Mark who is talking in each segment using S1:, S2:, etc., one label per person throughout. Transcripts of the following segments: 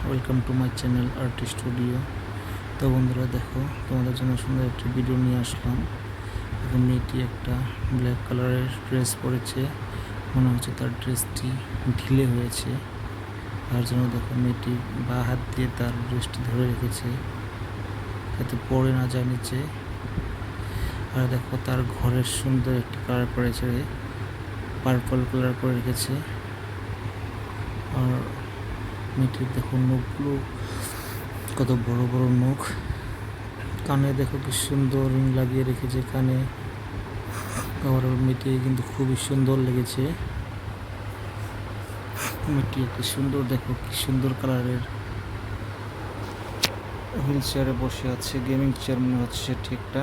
S1: Welcome to my channel art studio. তো বন্ধুরা দেখো, তোমাদের জন্য সুন্দর একটি ভিডিও নিয়ে আসলাম। এখন মেয়েটি একটা ব্ল্যাক কালারের ড্রেস পরেছে, মনে হচ্ছে তার ড্রেসটি ঢিলে হয়েছে। তার জন্য দেখো মেয়েটি বা হাত দিয়ে তার ড্রেসটি ধরে রেখেছে যাতে পড়ে না যায় নিচে। আর দেখো তার ঘরের সুন্দর একটি কালার করেছে, পার্পল কালার করে রেখেছে। আর মেয়েটির দেখো নখগুলো কত বড় বড় নখ। কানে দেখো কি সুন্দর রিং লাগিয়ে রেখেছে কানে। আর মেয়েটি কিন্তু খুবই সুন্দর লেগেছে। মেয়েটি একটি সুন্দর, দেখো কি সুন্দর কালারের হুইল চেয়ারে বসে আছে, গেমিং চেয়ার মনে হচ্ছে সেটি একটা।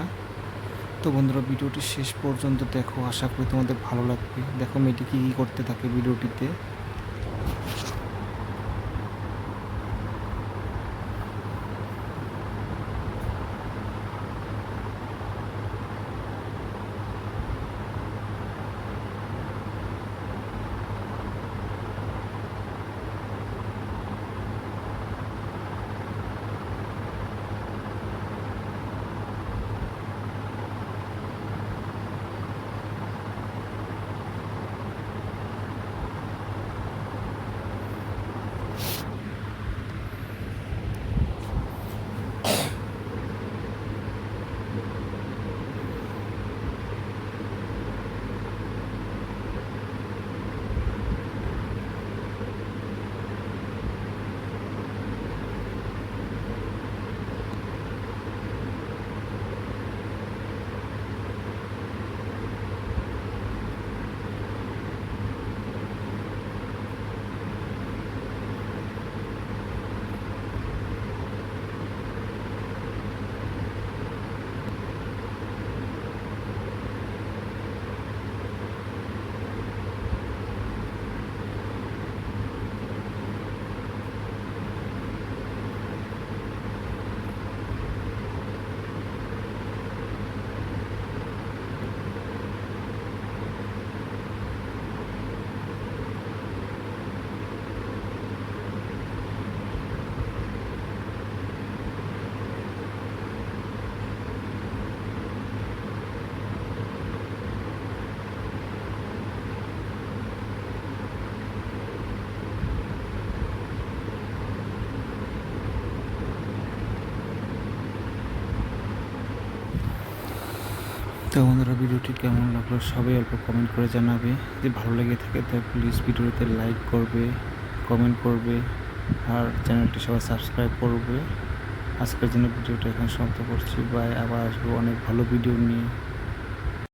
S1: তো বন্ধুরা ভিডিওটি শেষ পর্যন্ত দেখো, আশা করি তোমাদের ভালো লাগবে। দেখো মেয়েটি কী করতে থাকে ভিডিওটিতে। তো বন্ধুরা ভিডিওটি কেমন লাগলো সবাই অল্প কমেন্ট করে জানাবে। যদি ভালো লেগে থাকে তো প্লিজ ভিডিওতে লাইক করবে, কমেন্ট করবে, আর চ্যানেলটি সবাই সাবস্ক্রাইব করবে। আজকের জন্য ভিডিওটা এখানে সমাপ্ত করছি। বাই, আবার আসবো অনেক ভালো ভিডিও নিয়ে।